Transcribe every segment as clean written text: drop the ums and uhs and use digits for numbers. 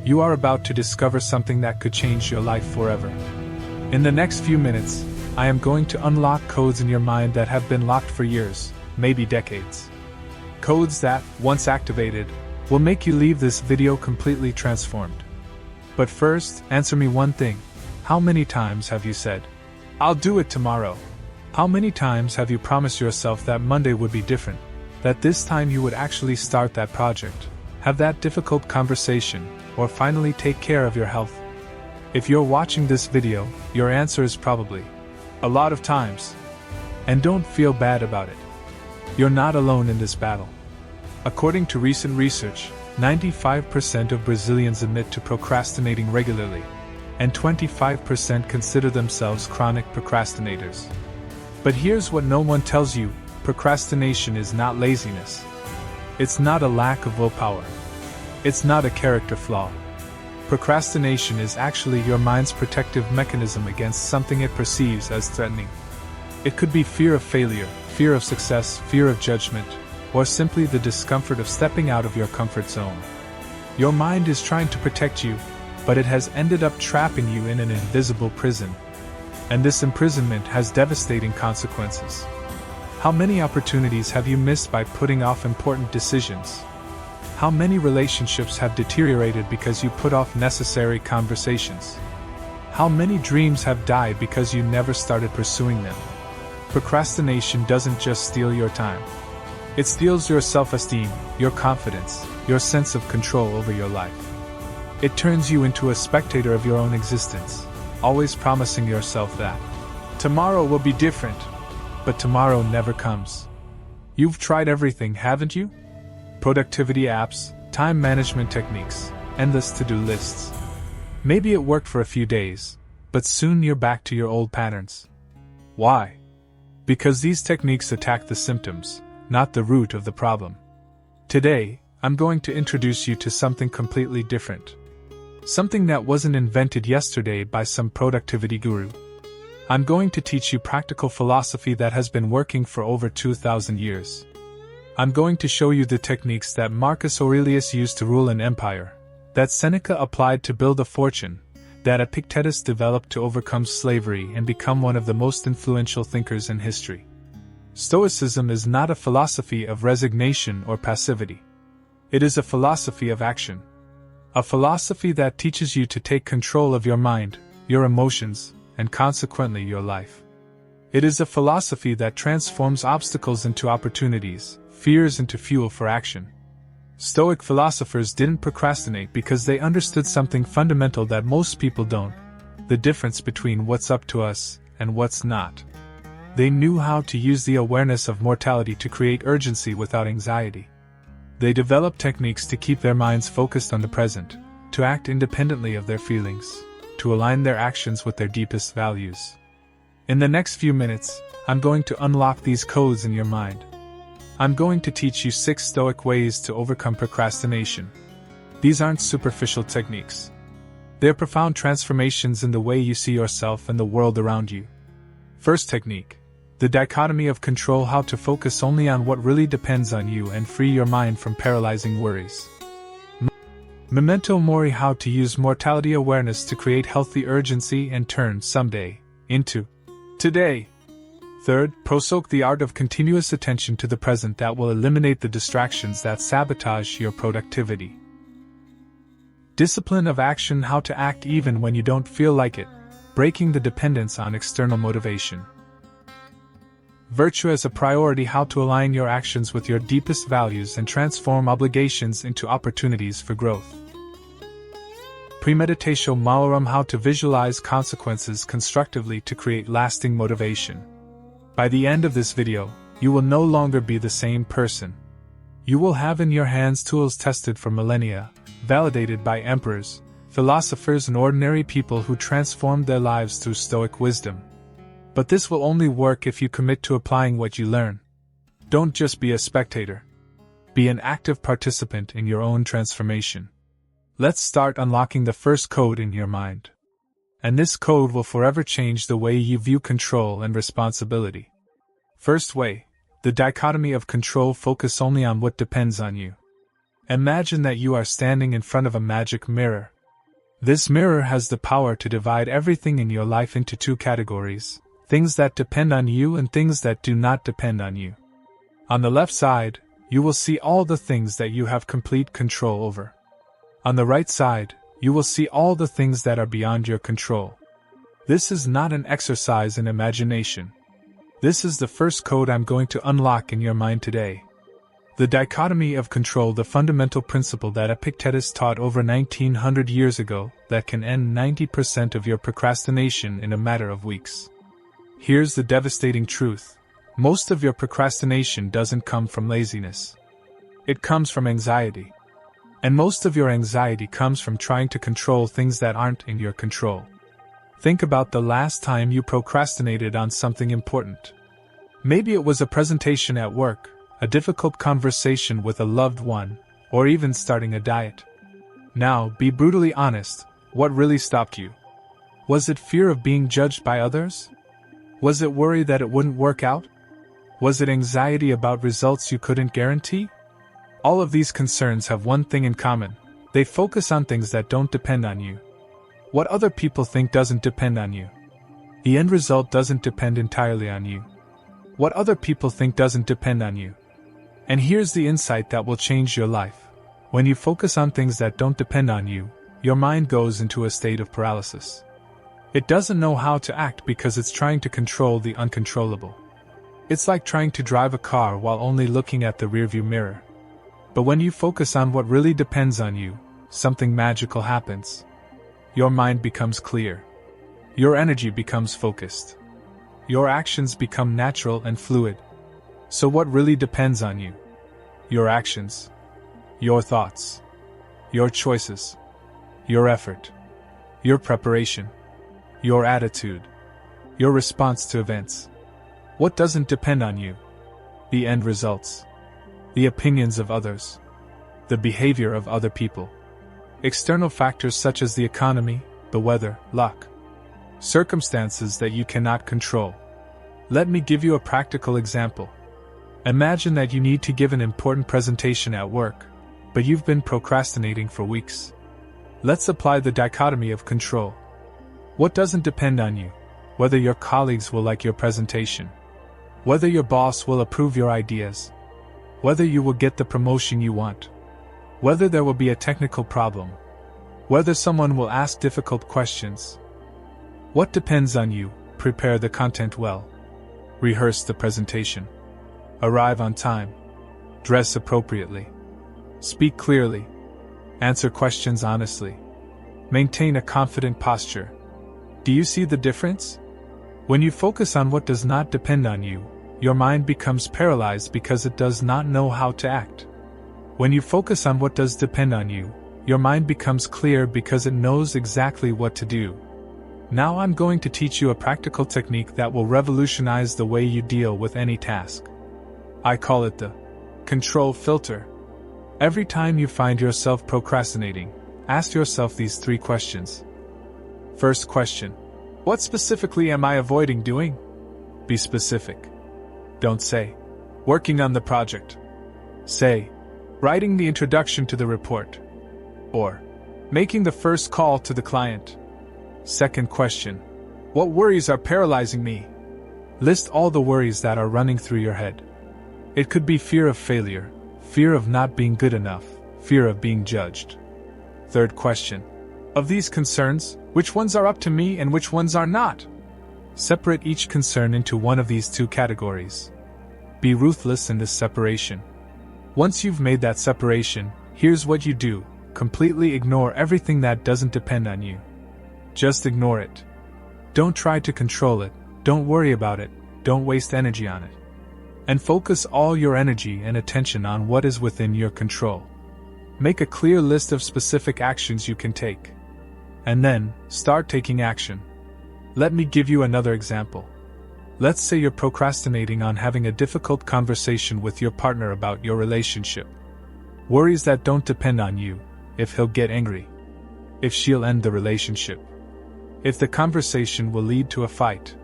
You are about to discover something that could change your life forever. In the next few minutes, I am going to unlock codes in your mind that have been locked for years, maybe decades. Codes that, once activated, will make you leave this video completely transformed. But first, answer me one thing. How many times have you said, "I'll do it tomorrow"? How many times have you promised yourself that Monday would be different, that this time you would actually start that project, have that difficult conversation, or finally take care of your health? If you're watching this video, your answer is probably a lot of times. And don't feel bad about it. You're not alone in this battle. According to recent research, 95% of Brazilians admit to procrastinating regularly, and 25% consider themselves chronic procrastinators. But here's what no one tells you: procrastination is not laziness. It's not a lack of willpower. It's not a character flaw. Procrastination is actually your mind's protective mechanism against something it perceives as threatening. It could be fear of failure, fear of success, fear of judgment, or simply the discomfort of stepping out of your comfort zone. Your mind is trying to protect you, but it has ended up trapping you in an invisible prison. And this imprisonment has devastating consequences. How many opportunities have you missed by putting off important decisions? How many relationships have deteriorated because you put off necessary conversations? How many dreams have died because you never started pursuing them? Procrastination doesn't just steal your time. It steals your self-esteem, your confidence, your sense of control over your life. It turns you into a spectator of your own existence, always promising yourself that tomorrow will be different, but tomorrow never comes. You've tried everything, haven't you? Productivity apps, time management techniques, endless to-do lists. Maybe it worked for a few days, but soon you're back to your old patterns. Why? Because these techniques attack the symptoms, not the root of the problem. Today, I'm going to introduce you to something completely different. Something that wasn't invented yesterday by some productivity guru. I'm going to teach you practical philosophy that has been working for over 2,000 years. I'm going to show you the techniques that Marcus Aurelius used to rule an empire, that Seneca applied to build a fortune, that Epictetus developed to overcome slavery and become one of the most influential thinkers in history. Stoicism is not a philosophy of resignation or passivity. It is a philosophy of action. A philosophy that teaches you to take control of your mind, your emotions, and consequently your life. It is a philosophy that transforms obstacles into opportunities, fears into fuel for action. Stoic philosophers didn't procrastinate because they understood something fundamental that most people don't: the difference between what's up to us and what's not. They knew how to use the awareness of mortality to create urgency without anxiety. They developed techniques to keep their minds focused on the present, to act independently of their feelings, to align their actions with their deepest values. In the next few minutes, I'm going to unlock these codes in your mind. I'm going to teach you 6 Stoic ways to overcome procrastination. These aren't superficial techniques. They're profound transformations in the way you see yourself and the world around you. First technique: the dichotomy of control, how to focus only on what really depends on you and free your mind from paralyzing worries. Memento mori, how to use mortality awareness to create healthy urgency and turn someday into today. Third, prosoc, the art of continuous attention to the present that will eliminate the distractions that sabotage your productivity. Discipline of action, how to act even when you don't feel like it, breaking the dependence on external motivation. Virtue as a priority, how to align your actions with your deepest values and transform obligations into opportunities for growth. Premeditatio malorum, how to visualize consequences constructively to create lasting motivation. By the end of this video, you will no longer be the same person. You will have in your hands tools tested for millennia, validated by emperors, philosophers, and ordinary people who transformed their lives through Stoic wisdom. But this will only work if you commit to applying what you learn. Don't just be a spectator. Be an active participant in your own transformation. Let's start unlocking the first code in your mind. And this code will forever change the way you view control and responsibility. First way: the dichotomy of control, focus only on what depends on you. Imagine that you are standing in front of a magic mirror, This mirror has the power to divide everything in your life into two categories: things that depend on you and things that do not depend on you. On the left side, you will see all the things that you have complete control over. On the right side, you will see all the things that are beyond your control. This is not an exercise in imagination. This is the first code I'm going to unlock in your mind today. The dichotomy of control, the fundamental principle that Epictetus taught over 1900 years ago, that can end 90% of your procrastination in a matter of weeks. Here's the devastating truth. Most of your procrastination doesn't come from laziness. It comes from anxiety. And most of your anxiety comes from trying to control things that aren't in your control. Think about the last time you procrastinated on something important. Maybe it was a presentation at work, a difficult conversation with a loved one, or even starting a diet. Now, be brutally honest, what really stopped you? Was it fear of being judged by others? Was it worry that it wouldn't work out? Was it anxiety about results you couldn't guarantee? All of these concerns have one thing in common: they focus on things that don't depend on you. What other people think doesn't depend on you. The end result doesn't depend entirely on you. What other people think doesn't depend on you. And here's the insight that will change your life. When you focus on things that don't depend on you, your mind goes into a state of paralysis. It doesn't know how to act because it's trying to control the uncontrollable. It's like trying to drive a car while only looking at the rearview mirror. But when you focus on what really depends on you, something magical happens. Your mind becomes clear. Your energy becomes focused. Your actions become natural and fluid. So what really depends on you? Your actions. Your thoughts. Your choices. Your effort. Your preparation. Your attitude. Your response to events. What doesn't depend on you? The end results. The opinions of others. The behavior of other people. External factors such as the economy, the weather, luck. Circumstances that you cannot control. Let me give you a practical example. Imagine that you need to give an important presentation at work, but you've been procrastinating for weeks. Let's apply the dichotomy of control. What doesn't depend on you? Whether your colleagues will like your presentation. Whether your boss will approve your ideas. Whether you will get the promotion you want. Whether there will be a technical problem. Whether someone will ask difficult questions. What depends on you? Prepare the content well. Rehearse the presentation. Arrive on time. Dress appropriately. Speak clearly. Answer questions honestly. Maintain a confident posture. Do you see the difference? When you focus on what does not depend on you, your mind becomes paralyzed because it does not know how to act. When you focus on what does depend on you, your mind becomes clear because it knows exactly what to do. Now I'm going to teach you a practical technique that will revolutionize the way you deal with any task. I call it the control filter. Every time you find yourself procrastinating, ask yourself these 3 questions. First question: what specifically am I avoiding doing? Be specific. Don't say, working on the project. Say, writing the introduction to the report. Or, making the first call to the client. Second question: what worries are paralyzing me? List all the worries that are running through your head. It could be fear of failure, fear of not being good enough, fear of being judged. Third question: of these concerns, which ones are up to me and which ones are not? Separate each concern into one of these 2 categories. Be ruthless in this separation. Once you've made that separation, here's what you do: completely ignore everything that doesn't depend on you. Just ignore it. Don't try to control it, don't worry about it, don't waste energy on it. And focus all your energy and attention on what is within your control. Make a clear list of specific actions you can take. And then, start taking action. Let me give you another example. Let's say you're procrastinating on having a difficult conversation with your partner about your relationship. Worries that don't depend on you: if he'll get angry, if she'll end the relationship, if the conversation will lead to a fight,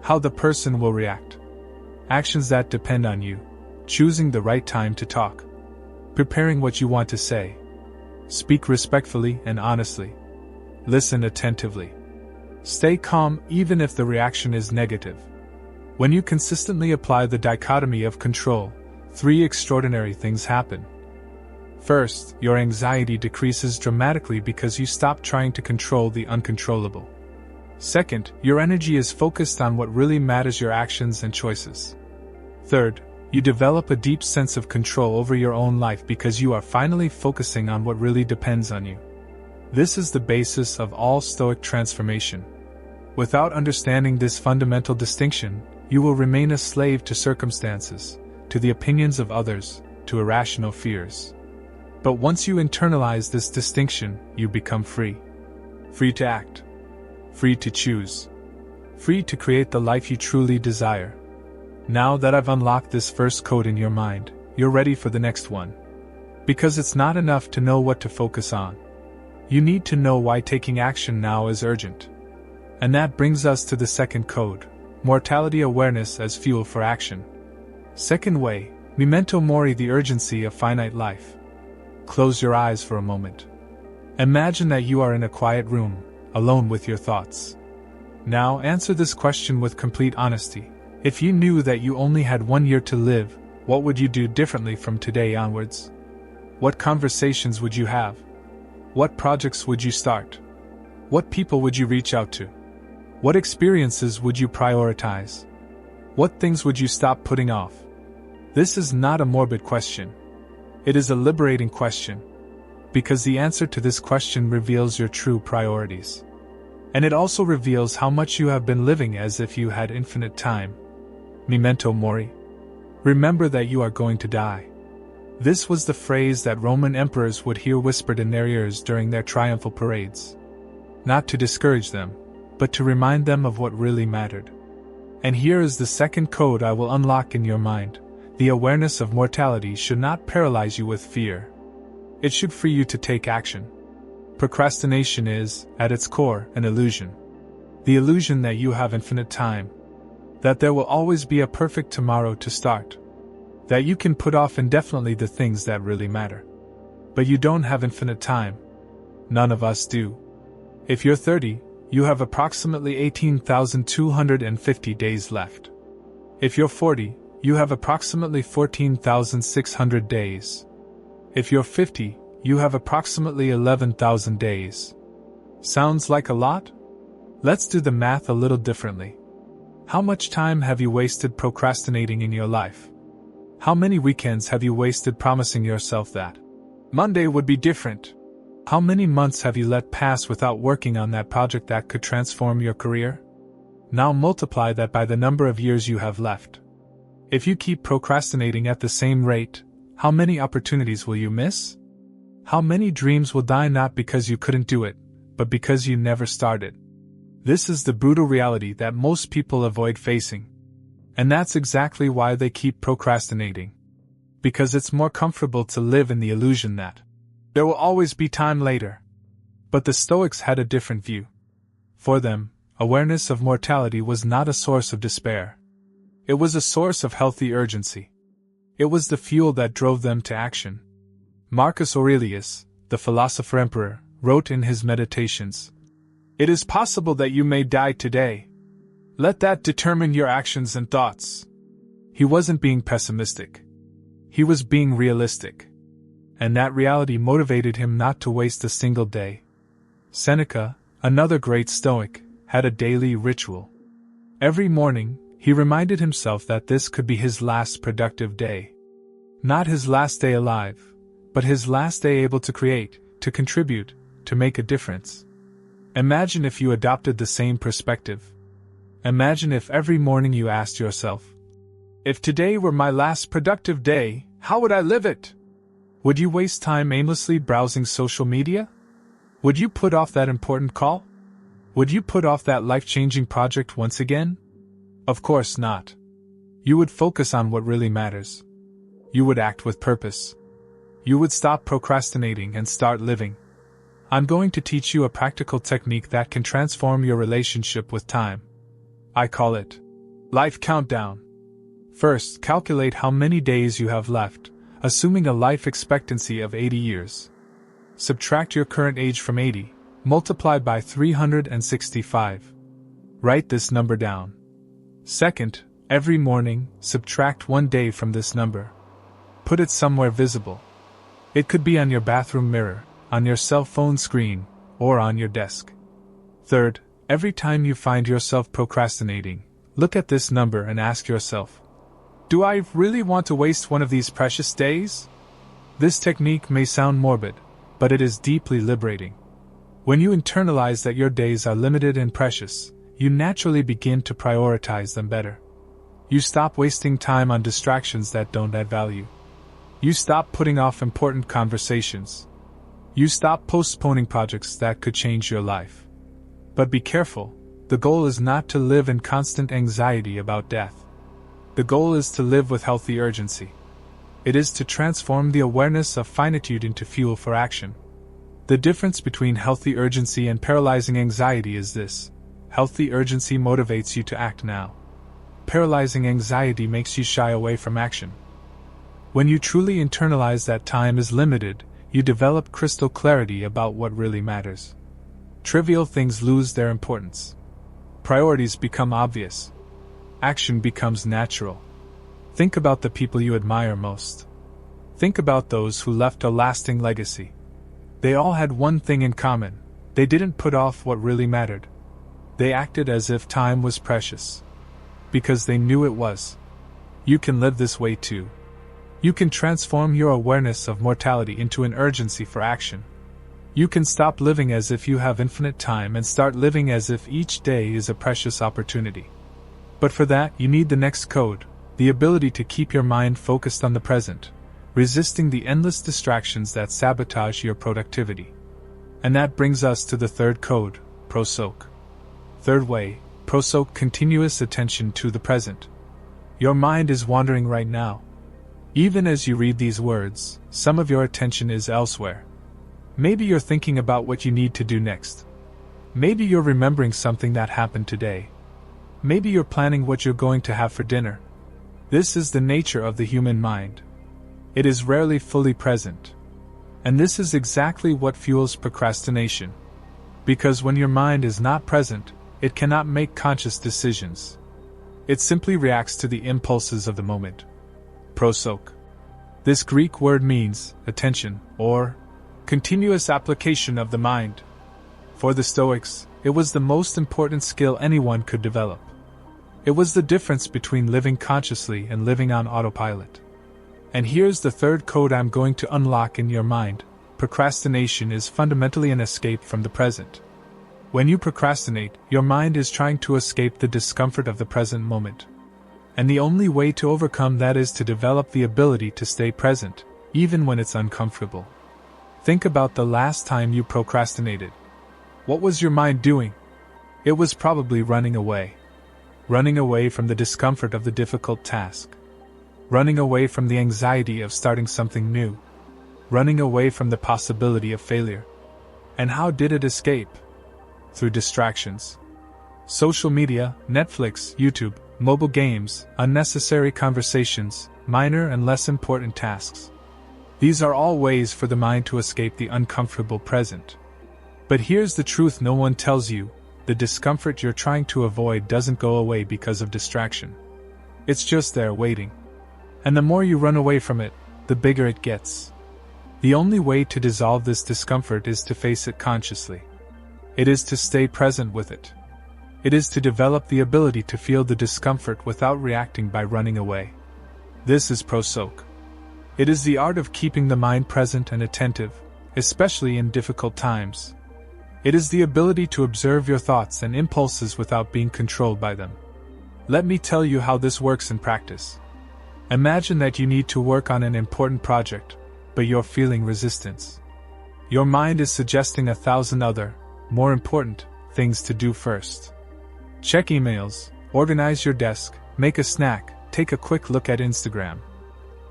how the person will react. Actions that depend on you: choosing the right time to talk, preparing what you want to say, speak respectfully and honestly, Listen attentively. Stay calm even if the reaction is negative. When you consistently apply the dichotomy of control, 3 extraordinary things happen. First, your anxiety decreases dramatically because you stop trying to control the uncontrollable. Second, your energy is focused on what really matters, your actions and choices. Third, you develop a deep sense of control over your own life because you are finally focusing on what really depends on you. This is the basis of all Stoic transformation. Without understanding this fundamental distinction, you will remain a slave to circumstances, to the opinions of others, to irrational fears. But once you internalize this distinction, you become free. Free to act. Free to choose. Free to create the life you truly desire. Now that I've unlocked this first code in your mind, you're ready for the next one. Because it's not enough to know what to focus on. You need to know why taking action now is urgent. And that brings us to the second code, mortality awareness as fuel for action. Second way, memento mori, the urgency of finite life. Close your eyes for a moment. Imagine that you are in a quiet room, alone with your thoughts. Now answer this question with complete honesty. If you knew that you only had 1 year to live, what would you do differently from today onwards? What conversations would you have? What projects would you start? What people would you reach out to? What experiences would you prioritize? What things would you stop putting off? This is not a morbid question. It is a liberating question. Because the answer to this question reveals your true priorities. And it also reveals how much you have been living as if you had infinite time. Memento mori. Remember that you are going to die. This was the phrase that Roman emperors would hear whispered in their ears during their triumphal parades. Not to discourage them, but to remind them of what really mattered. And here is the second code I will unlock in your mind. The awareness of mortality should not paralyze you with fear. It should free you to take action. Procrastination is, at its core, an illusion. The illusion that you have infinite time. That there will always be a perfect tomorrow to start. That you can put off indefinitely the things that really matter. But you don't have infinite time. None of us do. If you're 30, you have approximately 18,250 days left. If you're 40, you have approximately 14,600 days. If you're 50, you have approximately 11,000 days. Sounds like a lot? Let's do the math a little differently. How much time have you wasted procrastinating in your life? How many weekends have you wasted promising yourself that Monday would be different? How many months have you let pass without working on that project that could transform your career? Now multiply that by the number of years you have left. If you keep procrastinating at the same rate, how many opportunities will you miss? How many dreams will die not because you couldn't do it, but because you never started? This is the brutal reality that most people avoid facing. And that's exactly why they keep procrastinating. Because it's more comfortable to live in the illusion that there will always be time later. But the Stoics had a different view. For them, awareness of mortality was not a source of despair. It was a source of healthy urgency. It was the fuel that drove them to action. Marcus Aurelius, the philosopher-emperor, wrote in his Meditations, "It is possible that you may die today. Let that determine your actions and thoughts." He wasn't being pessimistic. He was being realistic. And that reality motivated him not to waste a single day. Seneca, another great Stoic, had a daily ritual. Every morning, he reminded himself that this could be his last productive day. Not his last day alive, but his last day able to create, to contribute, to make a difference. Imagine if you adopted the same perspective. Imagine if every morning you asked yourself, if today were my last productive day, how would I live it? Would you waste time aimlessly browsing social media? Would you put off that important call? Would you put off that life-changing project once again? Of course not. You would focus on what really matters. You would act with purpose. You would stop procrastinating and start living. I'm going to teach you a practical technique that can transform your relationship with time. I call it Life Countdown. First, calculate how many days you have left, assuming a life expectancy of 80 years. Subtract your current age from 80, Multiply by 365. Write this number down. Second, every morning, subtract 1 day from this number. Put it somewhere visible. It could be on your bathroom mirror, on your cell phone screen, or on your desk. Third, every time you find yourself procrastinating, look at this number and ask yourself, do I really want to waste one of these precious days? This technique may sound morbid, but it is deeply liberating. When you internalize that your days are limited and precious, you naturally begin to prioritize them better. You stop wasting time on distractions that don't add value. You stop putting off important conversations. You stop postponing projects that could change your life. But be careful, the goal is not to live in constant anxiety about death. The goal is to live with healthy urgency. It is to transform the awareness of finitude into fuel for action. The difference between healthy urgency and paralyzing anxiety is this: healthy urgency motivates you to act now. Paralyzing anxiety makes you shy away from action. When you truly internalize that time is limited, you develop crystal clarity about what really matters. Trivial things lose their importance. Priorities become obvious. Action becomes natural. Think about the people you admire most. Think about those who left a lasting legacy. They all had one thing in common: they didn't put off what really mattered. They acted as if time was precious. Because they knew it was. You can live this way too. You can transform your awareness of mortality into an urgency for action. You can stop living as if you have infinite time and start living as if each day is a precious opportunity. But for that, you need the next code, the ability to keep your mind focused on the present, resisting the endless distractions that sabotage your productivity. And that brings us to the third code, ProSoak. Third way, ProSoak: continuous attention to the present. Your mind is wandering right now. Even as you read these words, some of your attention is elsewhere. Maybe you're thinking about what you need to do next. Maybe you're remembering something that happened today. Maybe you're planning what you're going to have for dinner. This is the nature of the human mind. It is rarely fully present. And this is exactly what fuels procrastination. Because when your mind is not present, it cannot make conscious decisions. It simply reacts to the impulses of the moment. ProSoak. This Greek word means attention, or continuous application of the mind. For the Stoics, it was the most important skill anyone could develop. It was the difference between living consciously and living on autopilot. And here's the third code I'm going to unlock in your mind: procrastination is fundamentally an escape from the present. When you procrastinate, your mind is trying to escape the discomfort of the present moment. And the only way to overcome that is to develop the ability to stay present, even when it's uncomfortable. Think about the last time you procrastinated. What was your mind doing? It was probably running away. Running away from the discomfort of the difficult task. Running away from the anxiety of starting something new. Running away from the possibility of failure. And how did it escape? Through distractions. Social media, Netflix, YouTube, mobile games, unnecessary conversations, minor and less important tasks. These are all ways for the mind to escape the uncomfortable present. But here's the truth no one tells you: the discomfort you're trying to avoid doesn't go away because of distraction. It's just there waiting. And the more you run away from it, the bigger it gets. The only way to dissolve this discomfort is to face it consciously. It is to stay present with it. It is to develop the ability to feel the discomfort without reacting by running away. This is ProSoak. It is the art of keeping the mind present and attentive, especially in difficult times. It is the ability to observe your thoughts and impulses without being controlled by them. Let me tell you how this works in practice. Imagine that you need to work on an important project, but you're feeling resistance. Your mind is suggesting 1,000 other, more important, things to do first. Check emails, organize your desk, make a snack, take a quick look at Instagram.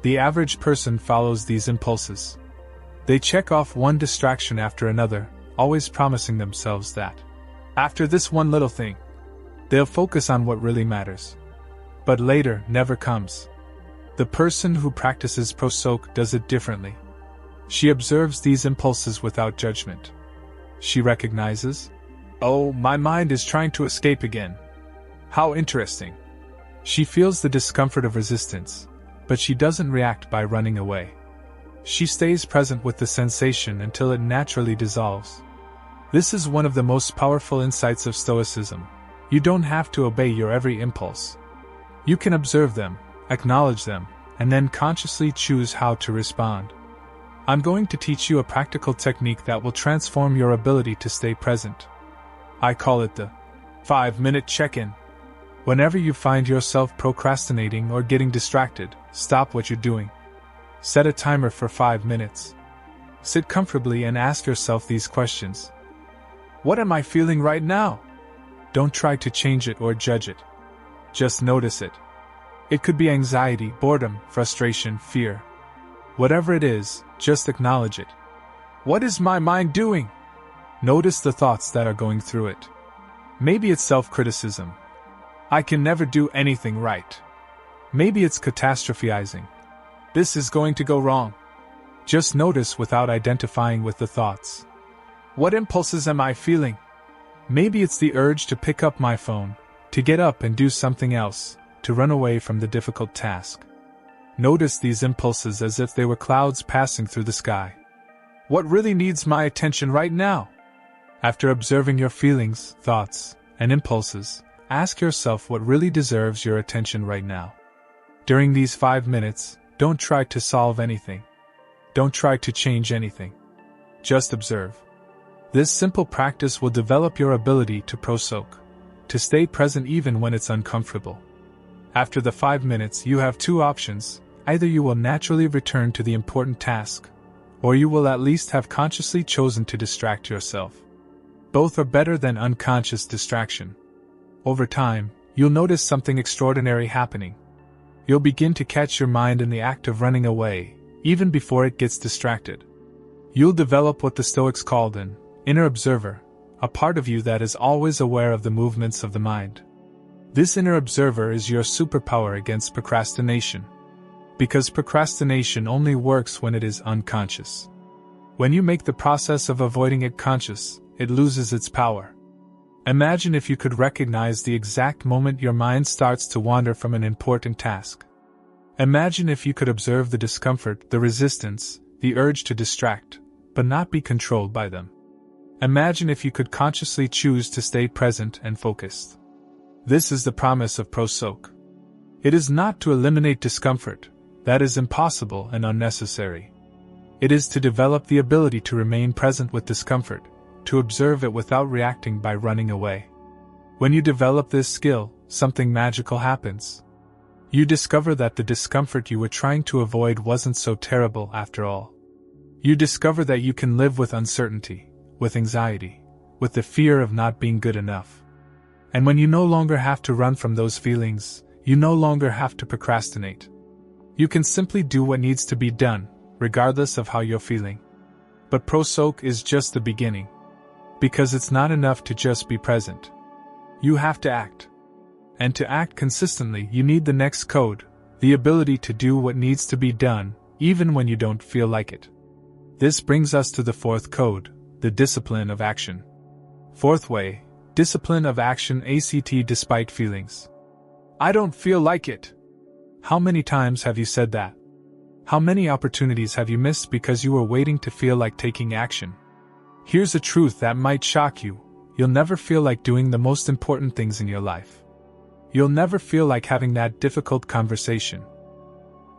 The average person follows these impulses. They check off one distraction after another, always promising themselves that, after this one little thing, they'll focus on what really matters. But later never comes. The person who practices ProSoak does it differently. She observes these impulses without judgment. she recognizes. Oh, my mind is trying to escape again. How interesting. She feels the discomfort of resistance, but she doesn't react by running away. She stays present with the sensation until it naturally dissolves. This is one of the most powerful insights of Stoicism. You don't have to obey your every impulse. You can observe them, acknowledge them, and then consciously choose how to respond. I'm going to teach you a practical technique that will transform your ability to stay present. I call it the 5-minute check-in. Whenever you find yourself procrastinating or getting distracted, stop what you're doing. Set a timer for 5 minutes. Sit comfortably and ask yourself these questions. What am I feeling right now? Don't try to change it or judge it. Just notice it. It could be anxiety, boredom, frustration, fear. Whatever it is, just acknowledge it. What is my mind doing? Notice the thoughts that are going through it. Maybe it's self-criticism. I can never do anything right. Maybe it's catastrophizing. This is going to go wrong. Just notice without identifying with the thoughts. What impulses am I feeling? Maybe it's the urge to pick up my phone, to get up and do something else, to run away from the difficult task. Notice these impulses as if they were clouds passing through the sky. What really needs my attention right now? After observing your feelings, thoughts, and impulses, ask yourself what really deserves your attention right now. During these 5 minutes, don't try to solve anything. Don't try to change anything. Just observe. This simple practice will develop your ability to pro-soak, to stay present even when it's uncomfortable. After the 5 minutes, you have two options. Either you will naturally return to the important task, or you will at least have consciously chosen to distract yourself. Both are better than unconscious distraction. Over time, you'll notice something extraordinary happening. You'll begin to catch your mind in the act of running away, even before it gets distracted. You'll develop what the Stoics called an inner observer, a part of you that is always aware of the movements of the mind. This inner observer is your superpower against procrastination. Because procrastination only works when it is unconscious. When you make the process of avoiding it conscious, it loses its power. Imagine if you could recognize the exact moment your mind starts to wander from an important task. Imagine if you could observe the discomfort, the resistance, the urge to distract, but not be controlled by them. Imagine if you could consciously choose to stay present and focused. This is the promise of pro-soak. It is not to eliminate discomfort. That is impossible and unnecessary. It is to develop the ability to remain present with discomfort, to observe it without reacting by running away. When you develop this skill, something magical happens. You discover that the discomfort you were trying to avoid wasn't so terrible after all. You discover that you can live with uncertainty, with anxiety, with the fear of not being good enough. And when you no longer have to run from those feelings, you no longer have to procrastinate. You can simply do what needs to be done, regardless of how you're feeling. But pro-soak is just the beginning. Because it's not enough to just be present. You have to act. And to act consistently, you need the next code, the ability to do what needs to be done, even when you don't feel like it. This brings us to the fourth code, the discipline of action. Fourth way, discipline of action ACT despite feelings. I don't feel like it. How many times have you said that? How many opportunities have you missed because you were waiting to feel like taking action? Here's a truth that might shock you. You'll never feel like doing the most important things in your life. You'll never feel like having that difficult conversation.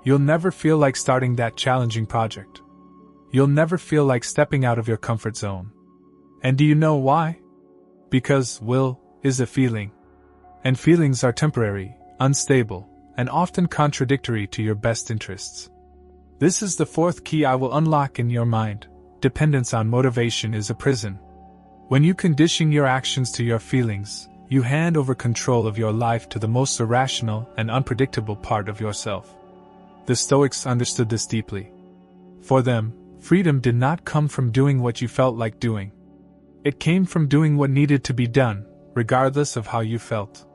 You'll never feel like starting that challenging project. You'll never feel like stepping out of your comfort zone. And do you know why? Because will is a feeling. And feelings are temporary, unstable, and often contradictory to your best interests. This is the fourth key I will unlock in your mind. Dependence on motivation is a prison. When you condition your actions to your feelings, you hand over control of your life to the most irrational and unpredictable part of yourself. The Stoics understood this deeply. For them, freedom did not come from doing what you felt like doing. It came from doing what needed to be done, regardless of how you felt.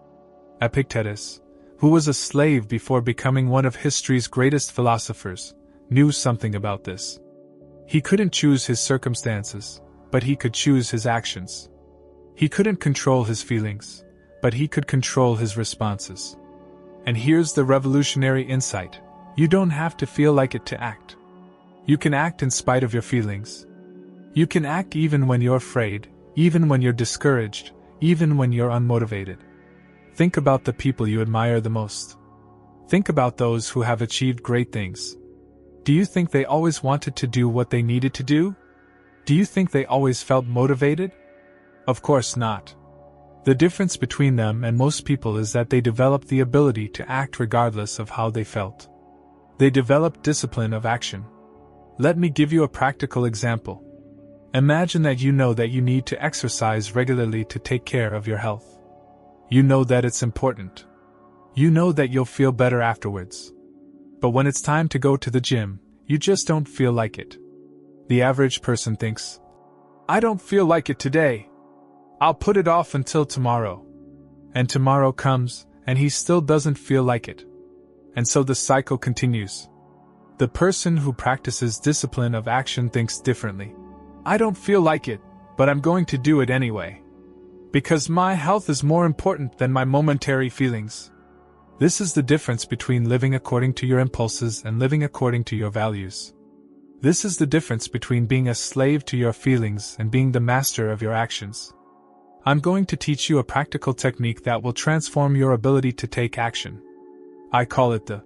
Epictetus, who was a slave before becoming one of history's greatest philosophers, knew something about this. He couldn't choose his circumstances, but he could choose his actions. He couldn't control his feelings, but he could control his responses. And here's the revolutionary insight: you don't have to feel like it to act. You can act in spite of your feelings. You can act even when you're afraid, even when you're discouraged, even when you're unmotivated. Think about the people you admire the most. Think about those who have achieved great things. Do you think they always wanted to do what they needed to do? Do you think they always felt motivated? Of course not. The difference between them and most people is that they developed the ability to act regardless of how they felt. They developed discipline of action. Let me give you a practical example. Imagine that you know that you need to exercise regularly to take care of your health. You know that it's important. You know that you'll feel better afterwards. But when it's time to go to the gym, you just don't feel like it. The average person thinks, "I don't feel like it today. I'll put it off until tomorrow." And tomorrow comes, and he still doesn't feel like it. And so the cycle continues. The person who practices discipline of action thinks differently. "I don't feel like it, but I'm going to do it anyway. Because my health is more important than my momentary feelings." This is the difference between living according to your impulses and living according to your values. This is the difference between being a slave to your feelings and being the master of your actions. I'm going to teach you a practical technique that will transform your ability to take action. I call it the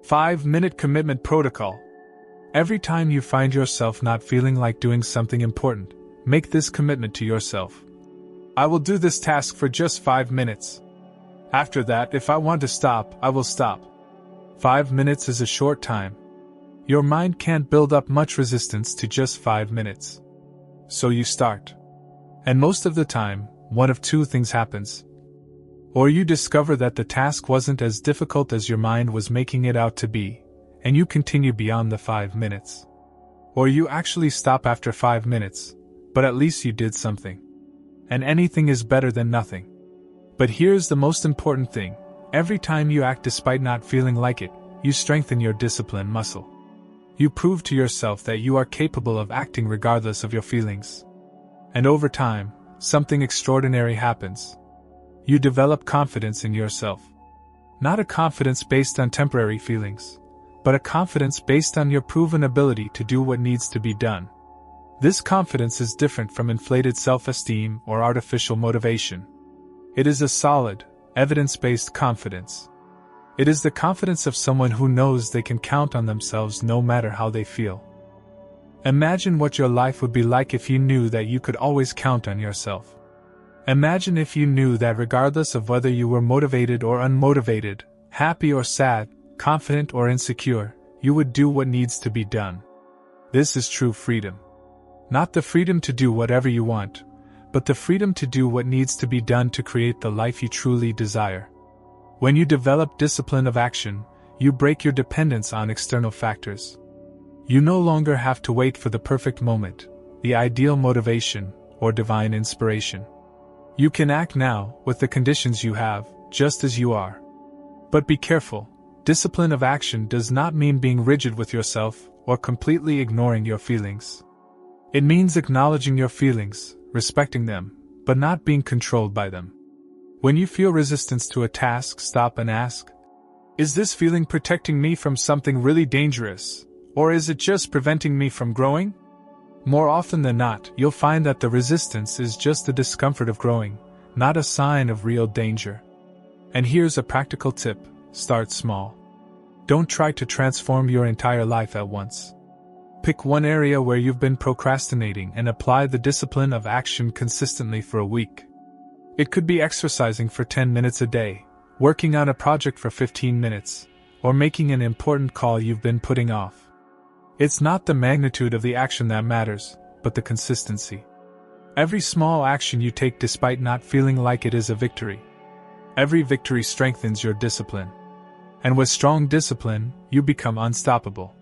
5-minute commitment protocol. Every time you find yourself not feeling like doing something important, make this commitment to yourself. I will do this task for just 5 minutes. After that, if I want to stop, I will stop. 5 minutes is a short time. Your mind can't build up much resistance to just 5 minutes. So you start. And most of the time, one of two things happens. Or you discover that the task wasn't as difficult as your mind was making it out to be, and you continue beyond the 5 minutes. Or you actually stop after 5 minutes, but at least you did something. And anything is better than nothing. But here's the most important thing: every time you act despite not feeling like it, you strengthen your discipline muscle. You prove to yourself that you are capable of acting regardless of your feelings. And over time, something extraordinary happens. You develop confidence in yourself. Not a confidence based on temporary feelings, but a confidence based on your proven ability to do what needs to be done. This confidence is different from inflated self-esteem or artificial motivation. It is a solid, evidence-based confidence. It is the confidence of someone who knows they can count on themselves no matter how they feel. Imagine what your life would be like if you knew that you could always count on yourself. Imagine if you knew that regardless of whether you were motivated or unmotivated, happy or sad, confident or insecure, you would do what needs to be done. This is true freedom. Not the freedom to do whatever you want, but the freedom to do what needs to be done to create the life you truly desire. When you develop discipline of action, you break your dependence on external factors. You no longer have to wait for the perfect moment, the ideal motivation, or divine inspiration. You can act now, with the conditions you have, just as you are. But be careful, discipline of action does not mean being rigid with yourself, or completely ignoring your feelings. It means acknowledging your feelings, respecting them, but not being controlled by them. When you feel resistance to a task, stop and ask, "Is this feeling protecting me from something really dangerous, or is it just preventing me from growing?" More often than not, you'll find that the resistance is just the discomfort of growing, not a sign of real danger. And here's a practical tip: start small. Don't try to transform your entire life at once. Pick one area where you've been procrastinating and apply the discipline of action consistently for a week. It could be exercising for 10 minutes a day, working on a project for 15 minutes, or making an important call you've been putting off. It's not the magnitude of the action that matters, but the consistency. Every small action you take despite not feeling like it is a victory. Every victory strengthens your discipline. And with strong discipline, you become unstoppable.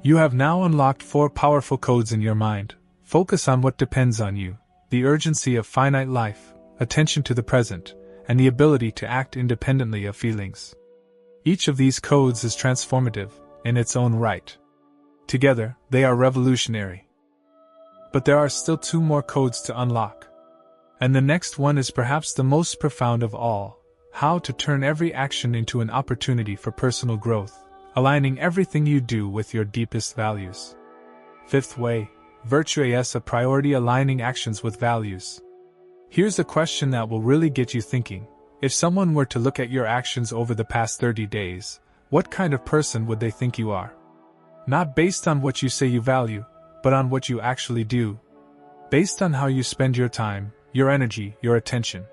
You have now unlocked 4 powerful codes in your mind. Focus on what depends on you: the urgency of finite life, attention to the present, and the ability to act independently of feelings. Each of these codes is transformative, in its own right. Together, they are revolutionary. But there are still 2 more codes to unlock. And the next one is perhaps the most profound of all: how to turn every action into an opportunity for personal growth, aligning everything you do with your deepest values. 5th way, virtue as a priority, aligning actions with values. Here's a question that will really get you thinking. If someone were to look at your actions over the past 30 days, what kind of person would they think you are? Not based on what you say you value, but on what you actually do. Based on how you spend your time, your energy, your attention.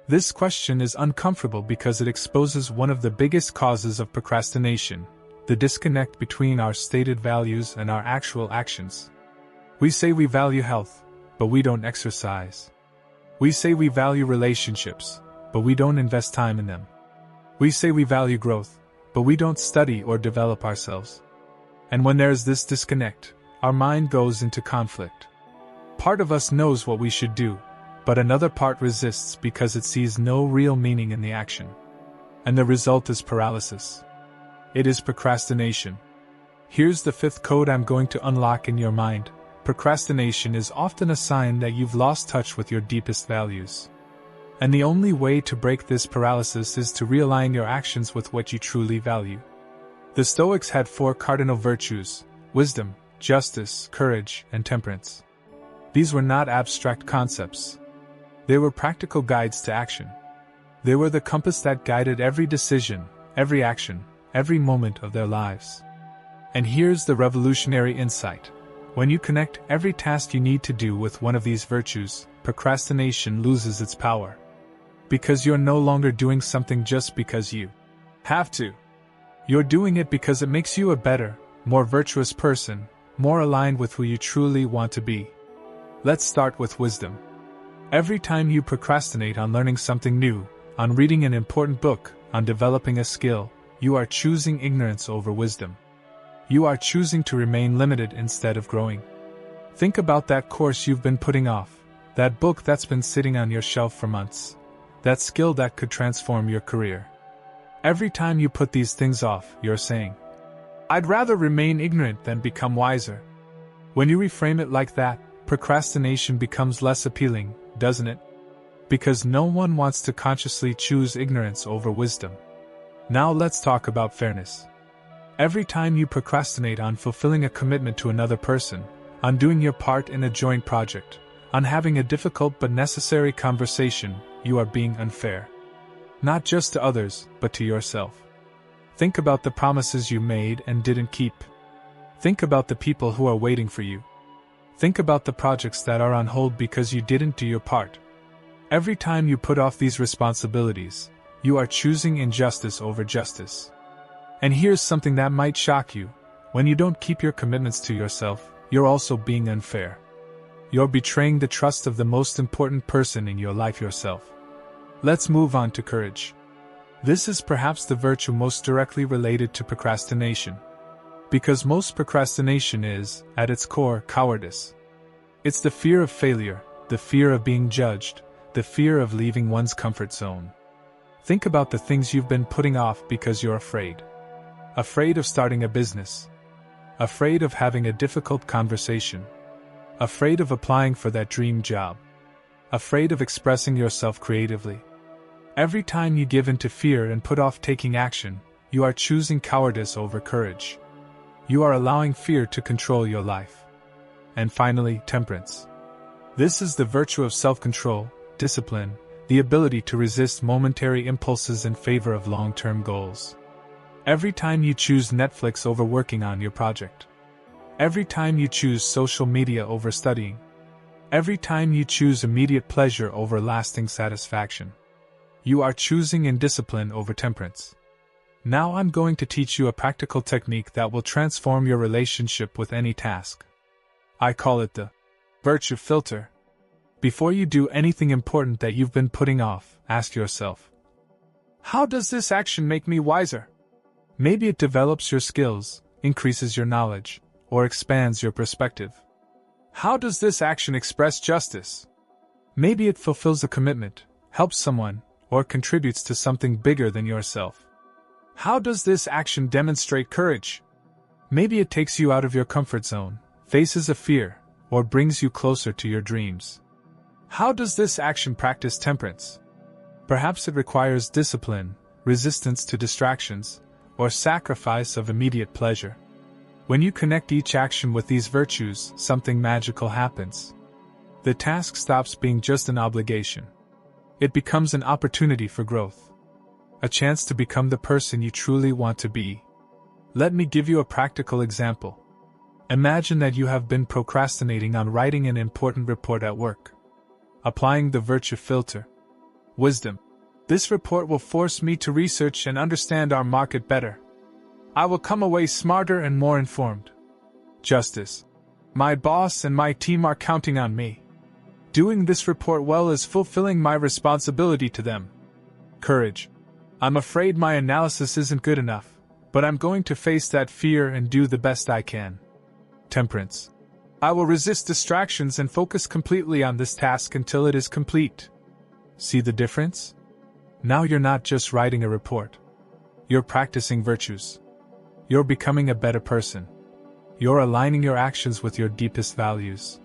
This question is uncomfortable because it exposes one of the biggest causes of procrastination: the disconnect between our stated values and our actual actions. We say we value health, but we don't exercise. We say we value relationships, but we don't invest time in them. We say we value growth, but we don't study or develop ourselves. And when there is this disconnect, our mind goes into conflict. Part of us knows what we should do, but another part resists because it sees no real meaning in the action. And the result is paralysis. It is procrastination. Here's the 5th code I'm going to unlock in your mind. Procrastination is often a sign that you've lost touch with your deepest values. And the only way to break this paralysis is to realign your actions with what you truly value. The Stoics had 4 cardinal virtues: wisdom, justice, courage, and temperance. These were not abstract concepts. They were practical guides to action. They were the compass that guided every decision, every action, every moment of their lives. And here's the revolutionary insight. When you connect every task you need to do with one of these virtues, procrastination loses its power. Because you're no longer doing something just because you have to. You're doing it because it makes you a better, more virtuous person, more aligned with who you truly want to be. Let's start with wisdom. Every time you procrastinate on learning something new, on reading an important book, on developing a skill, you are choosing ignorance over wisdom. You are choosing to remain limited instead of growing. Think about that course you've been putting off, that book that's been sitting on your shelf for months, that skill that could transform your career. Every time you put these things off, you're saying, "I'd rather remain ignorant than become wiser." When you reframe it like that, procrastination becomes less appealing, doesn't it? Because no one wants to consciously choose ignorance over wisdom. Now let's talk about fairness. Every time you procrastinate on fulfilling a commitment to another person, on doing your part in a joint project, on having a difficult but necessary conversation, you are being unfair. Not just to others, but to yourself. Think about the promises you made and didn't keep. Think about the people who are waiting for you. Think about the projects that are on hold because you didn't do your part. Every time you put off these responsibilities, you are choosing injustice over justice. And here's something that might shock you. When you don't keep your commitments to yourself, you're also being unfair. You're betraying the trust of the most important person in your life, yourself. Let's move on to courage. This is perhaps the virtue most directly related to procrastination. Because most procrastination is, at its core, cowardice. It's the fear of failure, the fear of being judged, the fear of leaving one's comfort zone. Think about the things you've been putting off because you're afraid. Afraid of starting a business. Afraid of having a difficult conversation. Afraid of applying for that dream job. Afraid of expressing yourself creatively. Every time you give in to fear and put off taking action, you are choosing cowardice over courage. You are allowing fear to control your life. And finally, temperance. This is the virtue of self-control, discipline, the ability to resist momentary impulses in favor of long-term goals. Every time you choose Netflix over working on your project. Every time you choose social media over studying. Every time you choose immediate pleasure over lasting satisfaction. You are choosing indiscipline over temperance. Now I'm going to teach you a practical technique that will transform your relationship with any task. I call it the virtue filter. Before you do anything important that you've been putting off, ask yourself, how does this action make me wiser? Maybe it develops your skills, increases your knowledge, or expands your perspective. How does this action express justice? Maybe it fulfills a commitment, helps someone, or contributes to something bigger than yourself. How does this action demonstrate courage? Maybe it takes you out of your comfort zone, faces a fear, or brings you closer to your dreams. How does this action practice temperance? Perhaps it requires discipline, resistance to distractions, or sacrifice of immediate pleasure. When you connect each action with these virtues, something magical happens. The task stops being just an obligation. It becomes an opportunity for growth. A chance to become the person you truly want to be. Let me give you a practical example. Imagine that you have been procrastinating on writing an important report at work. Applying the virtue filter. Wisdom. This report will force me to research and understand our market better. I will come away smarter and more informed. Justice. My boss and my team are counting on me. Doing this report well is fulfilling my responsibility to them. Courage. I'm afraid my analysis isn't good enough, but I'm going to face that fear and do the best I can. Temperance. I will resist distractions and focus completely on this task until it is complete. See the difference? Now you're not just writing a report. You're practicing virtues. You're becoming a better person. You're aligning your actions with your deepest values.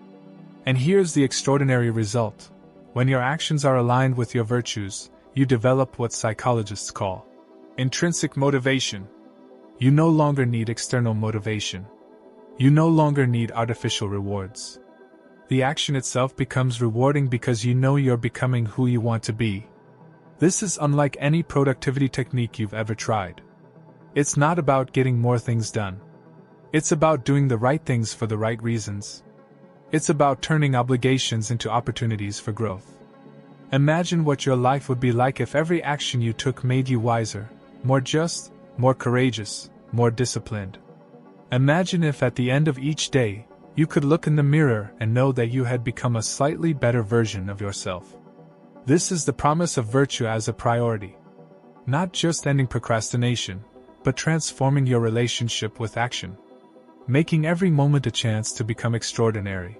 And here's the extraordinary result. When your actions are aligned with your virtues, you develop what psychologists call intrinsic motivation. You no longer need external motivation. You no longer need artificial rewards. The action itself becomes rewarding because you know you're becoming who you want to be. This is unlike any productivity technique you've ever tried. It's not about getting more things done. It's about doing the right things for the right reasons. It's about turning obligations into opportunities for growth. Imagine what your life would be like if every action you took made you wiser, more just, more courageous, more disciplined. Imagine if at the end of each day, you could look in the mirror and know that you had become a slightly better version of yourself. This is the promise of virtue as a priority. Not just ending procrastination, but transforming your relationship with action. Making every moment a chance to become extraordinary.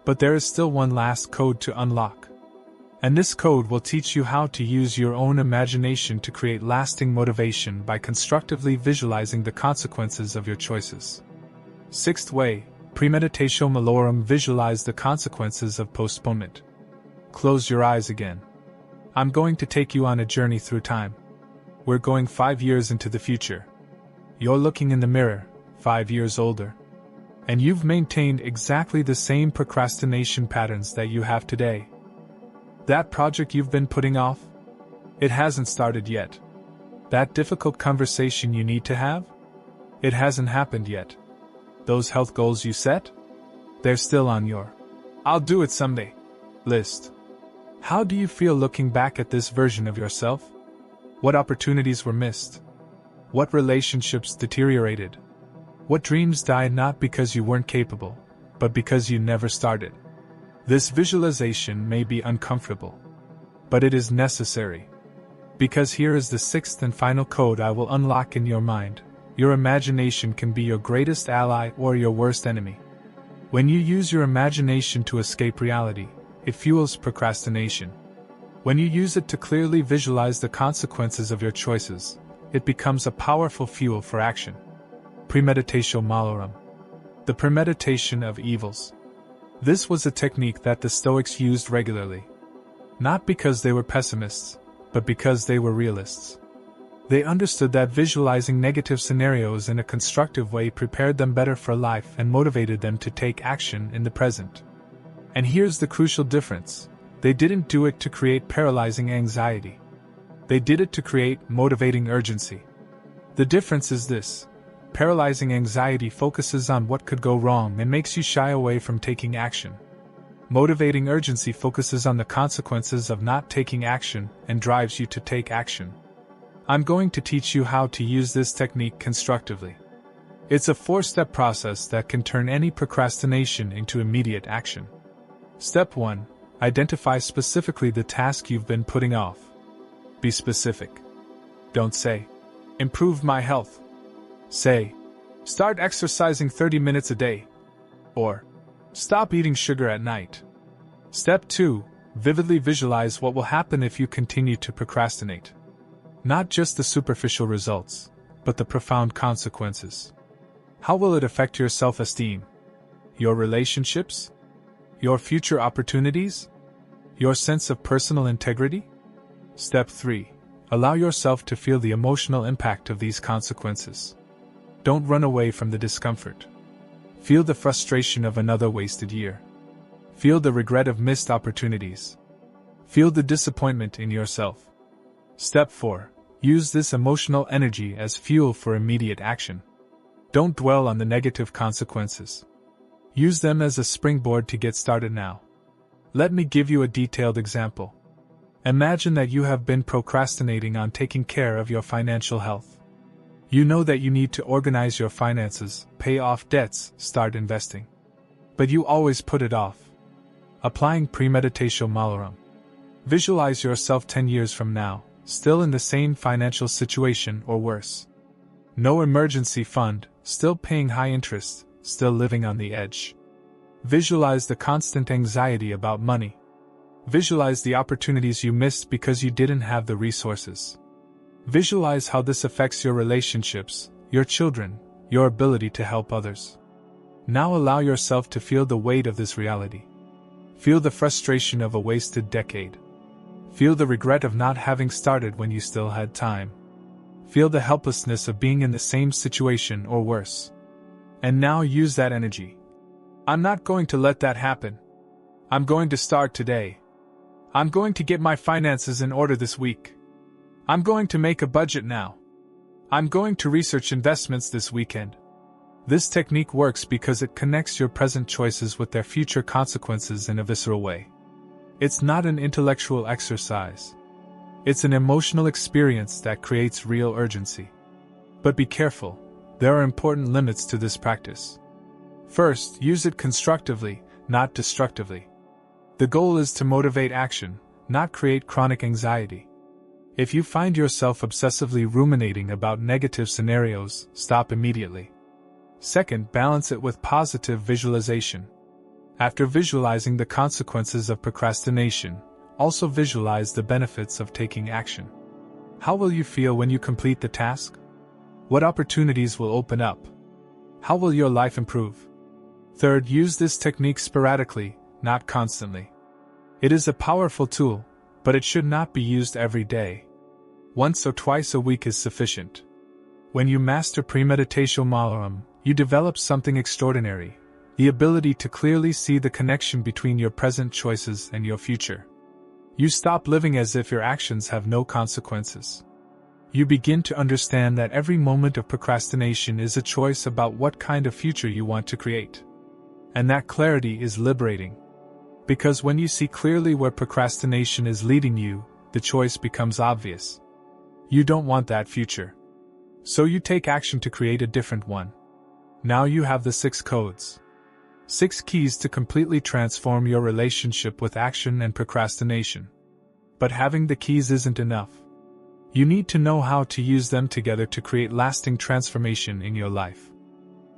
But there is still one last code to unlock. And this code will teach you how to use your own imagination to create lasting motivation by constructively visualizing the consequences of your choices. Sixth way, premeditatio malorum. Visualize the consequences of postponement. Close your eyes again. I'm going to take you on a journey through time. We're going 5 years into the future. You're looking in the mirror, 5 years older. And you've maintained exactly the same procrastination patterns that you have today. That project you've been putting off? It hasn't started yet. That difficult conversation you need to have? It hasn't happened yet. Those health goals you set? They're still on your "I'll do it someday" list. How do you feel looking back at this version of yourself? What opportunities were missed? What relationships deteriorated? What dreams died not because you weren't capable, but because you never started? This visualization may be uncomfortable, but it is necessary. Because here is the sixth and final code I will unlock in your mind. Your imagination can be your greatest ally or your worst enemy. When you use your imagination to escape reality, it fuels procrastination. When you use it to clearly visualize the consequences of your choices, it becomes a powerful fuel for action. Premeditatio malorum. The premeditation of evils. This was a technique that the Stoics used regularly. Not because they were pessimists, but because they were realists. They understood that visualizing negative scenarios in a constructive way prepared them better for life and motivated them to take action in the present. And here's the crucial difference. They didn't do it to create paralyzing anxiety. They did it to create motivating urgency. The difference is this. Paralyzing anxiety focuses on what could go wrong and makes you shy away from taking action. Motivating urgency focuses on the consequences of not taking action and drives you to take action. I'm going to teach you how to use this technique constructively. It's a 4-step process that can turn any procrastination into immediate action. Step 1. Identify specifically the task you've been putting off. Be specific. Don't say, "Improve my health." Say, "Start exercising 30 minutes a day." Or, "Stop eating sugar at night." Step 2. Vividly visualize what will happen if you continue to procrastinate. Not just the superficial results, but the profound consequences. How will it affect your self-esteem? Your relationships? Your future opportunities? Your sense of personal integrity? Step 3. Allow yourself to feel the emotional impact of these consequences. Don't run away from the discomfort. Feel the frustration of another wasted year. Feel the regret of missed opportunities. Feel the disappointment in yourself. Step 4. Use this emotional energy as fuel for immediate action. Don't dwell on the negative consequences. Use them as a springboard to get started now. Let me give you a detailed example. Imagine that you have been procrastinating on taking care of your financial health. You know that you need to organize your finances, pay off debts, start investing. But you always put it off. Applying premeditatio malorum. Visualize yourself 10 years from now, still in the same financial situation or worse. No emergency fund, still paying high interest, still living on the edge. Visualize the constant anxiety about money. Visualize the opportunities you missed because you didn't have the resources. Visualize how this affects your relationships, your children, your ability to help others. Now allow yourself to feel the weight of this reality. Feel the frustration of a wasted decade. Feel the regret of not having started when you still had time. Feel the helplessness of being in the same situation or worse. And now use that energy. I'm not going to let that happen. I'm going to start today. I'm going to get my finances in order this week. I'm going to make a budget now. I'm going to research investments this weekend. This technique works because it connects your present choices with their future consequences in a visceral way. It's not an intellectual exercise. It's an emotional experience that creates real urgency. But be careful, there are important limits to this practice. First, use it constructively, not destructively. The goal is to motivate action, not create chronic anxiety. If you find yourself obsessively ruminating about negative scenarios, stop immediately. Second, balance it with positive visualization. After visualizing the consequences of procrastination, also visualize the benefits of taking action. How will you feel when you complete the task? What opportunities will open up? How will your life improve? Third, use this technique sporadically, not constantly. It is a powerful tool, but it should not be used every day. Once or twice a week is sufficient. When you master premeditatio malorum, you develop something extraordinary, the ability to clearly see the connection between your present choices and your future. You stop living as if your actions have no consequences. You begin to understand that every moment of procrastination is a choice about what kind of future you want to create. And that clarity is liberating. Because when you see clearly where procrastination is leading you, the choice becomes obvious. You don't want that future. So you take action to create a different one. Now you have the 6 codes. 6 keys to completely transform your relationship with action and procrastination. But having the keys isn't enough. You need to know how to use them together to create lasting transformation in your life.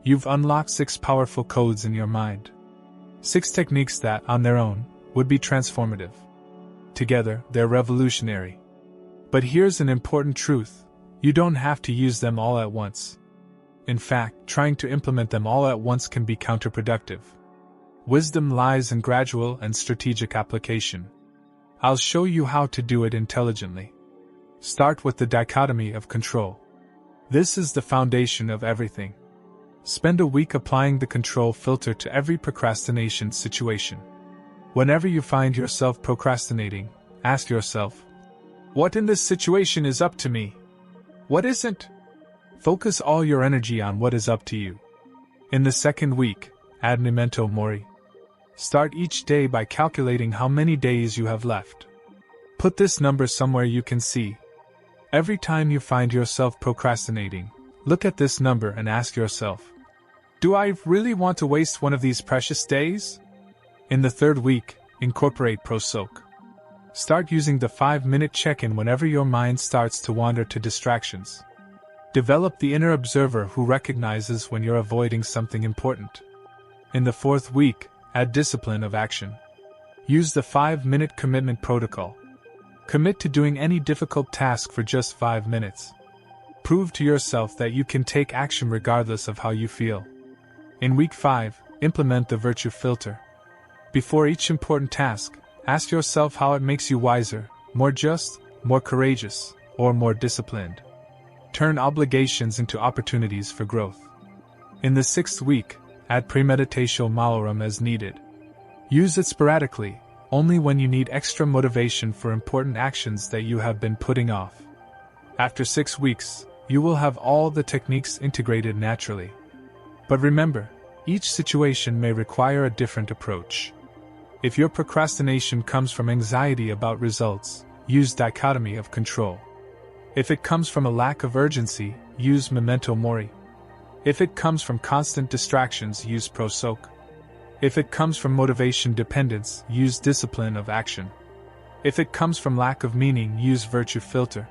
You've unlocked 6 powerful codes in your mind. 6 techniques that, on their own, would be transformative. Together, they're revolutionary. But here's an important truth. You don't have to use them all at once. In fact, trying to implement them all at once can be counterproductive. Wisdom lies in gradual and strategic application. I'll show you how to do it intelligently. Start with the dichotomy of control. This is the foundation of everything. Spend a week applying the control filter to every procrastination situation. Whenever you find yourself procrastinating, ask yourself, what in this situation is up to me? What isn't? Focus all your energy on what is up to you. In the second week, ad memento mori. Start each day by calculating how many days you have left. Put this number somewhere you can see. Every time you find yourself procrastinating, look at this number and ask yourself, do I really want to waste one of these precious days? In the third week, incorporate pro-soak. Start using the 5-minute check-in whenever your mind starts to wander to distractions. Develop the inner observer who recognizes when you're avoiding something important. In the fourth week, add discipline of action. Use the 5-minute commitment protocol. Commit to doing any difficult task for just 5 minutes. Prove to yourself that you can take action regardless of how you feel. In week 5, implement the virtue filter. Before each important task, ask yourself how it makes you wiser, more just, more courageous, or more disciplined. Turn obligations into opportunities for growth. In the 6th week, add premeditatio malorum as needed. Use it sporadically, only when you need extra motivation for important actions that you have been putting off. After 6 weeks, you will have all the techniques integrated naturally. But remember, each situation may require a different approach. If your procrastination comes from anxiety about results, use Dichotomy of Control. If it comes from a lack of urgency, use Memento Mori. If it comes from constant distractions, use Stoic. If it comes from motivation dependence, use Discipline of Action. If it comes from lack of meaning, use Virtue Filter.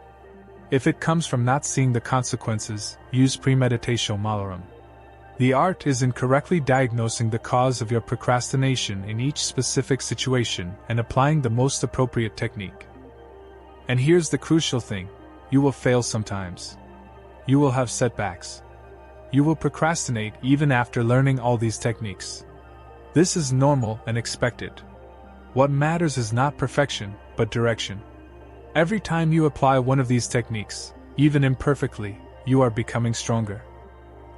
If it comes from not seeing the consequences, use Premeditatio Malorum. The art is in correctly diagnosing the cause of your procrastination in each specific situation and applying the most appropriate technique. And here's the crucial thing: you will fail sometimes. You will have setbacks. You will procrastinate even after learning all these techniques. This is normal and expected. What matters is not perfection, but direction. Every time you apply one of these techniques, even imperfectly, you are becoming stronger.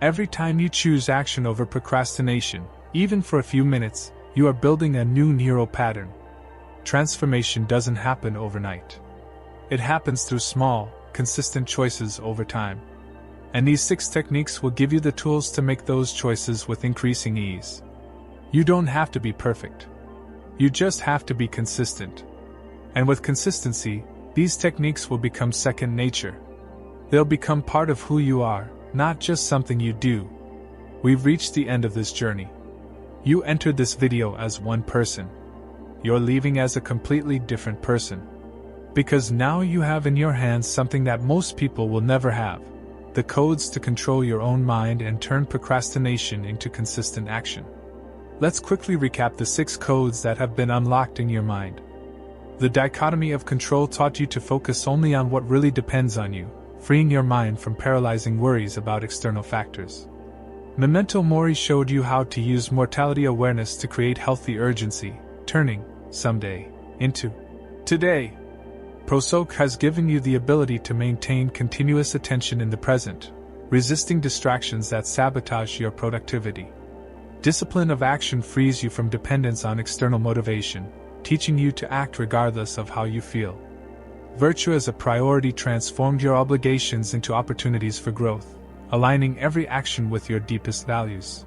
Every time you choose action over procrastination, even for a few minutes, you are building a new neural pattern. Transformation doesn't happen overnight. It happens through small, consistent choices over time. And these 6 techniques will give you the tools to make those choices with increasing ease. You don't have to be perfect. You just have to be consistent. And with consistency, these techniques will become second nature. They'll become part of who you are, not just something you do. We've reached the end of this journey. You entered this video as one person. You're leaving as a completely different person. Because now you have in your hands something that most people will never have: the codes to control your own mind and turn procrastination into consistent action. Let's quickly recap the 6 codes that have been unlocked in your mind. The Dichotomy of Control taught you to focus only on what really depends on you, freeing your mind from paralyzing worries about external factors. Memento Mori showed you how to use mortality awareness to create healthy urgency, turning someday into today. Stoic has given you the ability to maintain continuous attention in the present, resisting distractions that sabotage your productivity. Discipline of Action frees you from dependence on external motivation, teaching you to act regardless of how you feel. Virtue as a Priority transformed your obligations into opportunities for growth, aligning every action with your deepest values.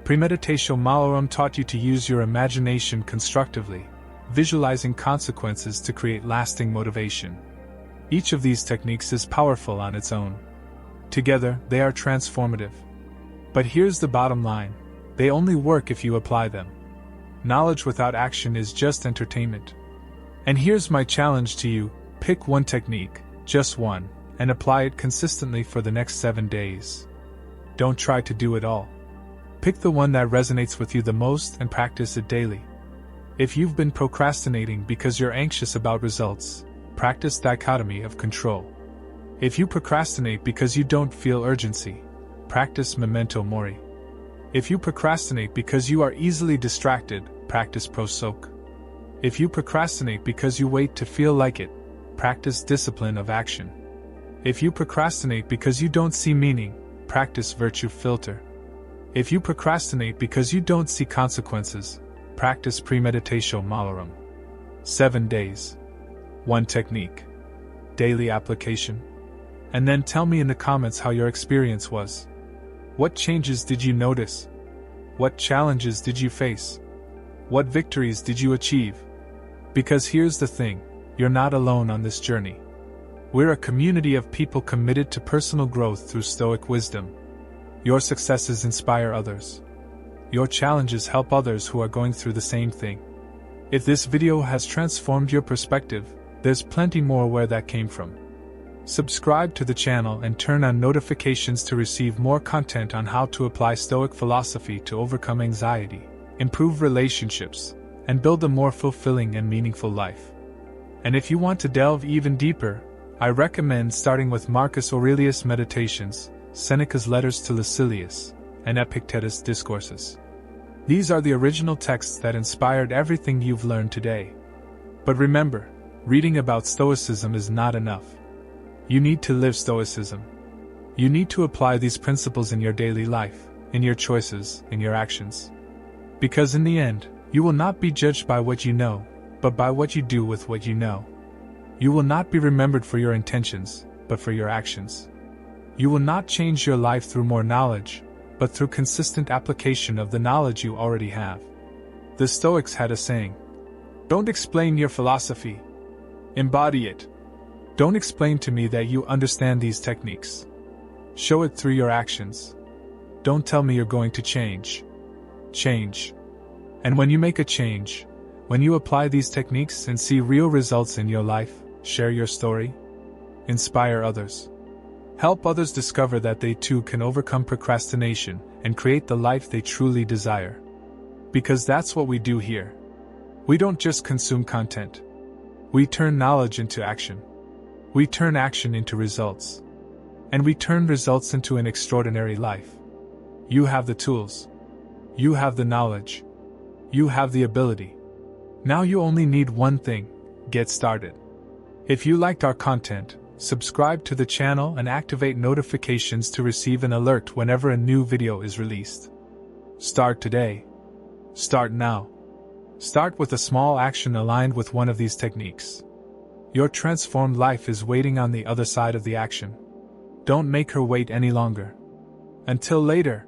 Premeditatio Malorum taught you to use your imagination constructively, visualizing consequences to create lasting motivation. Each of these techniques is powerful on its own. Together, they are transformative. But here's the bottom line: they only work if you apply them. Knowledge without action is just entertainment. And here's my challenge to you: pick one technique, just one, and apply it consistently for the next 7 days. Don't try to do it all. Pick the one that resonates with you the most and practice it daily. If you've been procrastinating because you're anxious about results, practice Dichotomy of Control. If you procrastinate because you don't feel urgency, practice Memento Mori. If you procrastinate because you are easily distracted, practice Stoic. If you procrastinate because you wait to feel like it, practice Discipline of Action. If you procrastinate because you don't see meaning, practice Virtue Filter. If you procrastinate because you don't see consequences, practice Premeditatio Malorum. 7 days. 1 technique. Daily application. And then tell me in the comments how your experience was. What changes did you notice? What challenges did you face? What victories did you achieve? Because here's the thing: you're not alone on this journey. We're a community of people committed to personal growth through Stoic wisdom. Your successes inspire others. Your challenges help others who are going through the same thing. If this video has transformed your perspective, there's plenty more where that came from. Subscribe to the channel and turn on notifications to receive more content on how to apply Stoic philosophy to overcome anxiety, improve relationships, and build a more fulfilling and meaningful life. And if you want to delve even deeper, I recommend starting with Marcus Aurelius' Meditations, Seneca's Letters to Lucilius, and Epictetus' Discourses. These are the original texts that inspired everything you've learned today. But remember, reading about Stoicism is not enough. You need to live Stoicism. You need to apply these principles in your daily life, in your choices, in your actions. Because in the end, you will not be judged by what you know, but by what you do with what you know. You will not be remembered for your intentions, but for your actions. You will not change your life through more knowledge, but through consistent application of the knowledge you already have. The Stoics had a saying: "Don't explain your philosophy. Embody it. Don't explain to me that you understand these techniques. Show it through your actions. Don't tell me you're going to change. Change. And when you make a change, when you apply these techniques and see real results in your life, share your story. Inspire others. Help others discover that they too can overcome procrastination and create the life they truly desire. Because that's what we do here. We don't just consume content. We turn knowledge into action. We turn action into results. And we turn results into an extraordinary life. You have the tools. You have the knowledge. You have the ability. Now you only need one thing: get started. If you liked our content, subscribe to the channel and activate notifications to receive an alert whenever a new video is released. Start today. Start now. Start with a small action aligned with one of these techniques. Your transformed life is waiting on the other side of the action. Don't make her wait any longer. Until later,